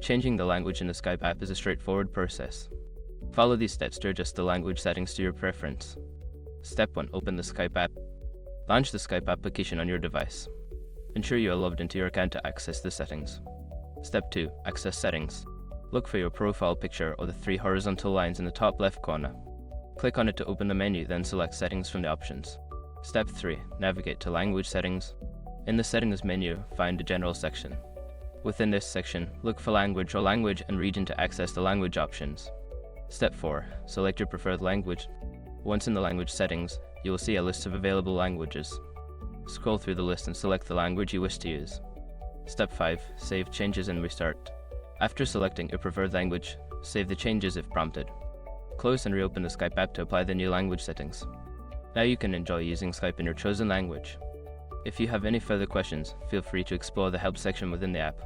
Changing the language in the Skype app is a straightforward process. Follow these steps to adjust the language settings to your preference. Step 1. Open the Skype app. Launch the Skype application on your device. Ensure you are logged into your account to access the settings. Step 2. Access settings. Look for your profile picture or the 3 horizontal lines in the top left corner. Click on it to open the menu, then select Settings from the options. Step 3. Navigate to Language Settings. In the Settings menu, find the General section. Within this section, look for Language or Language and Region to access the language options. Step 4. Select your preferred language. Once in the language settings, you will see a list of available languages. Scroll through the list and select the language you wish to use. Step 5. Save changes and restart. After selecting your preferred language, save the changes if prompted. Close and reopen the Skype app to apply the new language settings. Now you can enjoy using Skype in your chosen language. If you have any further questions, feel free to explore the help section within the app.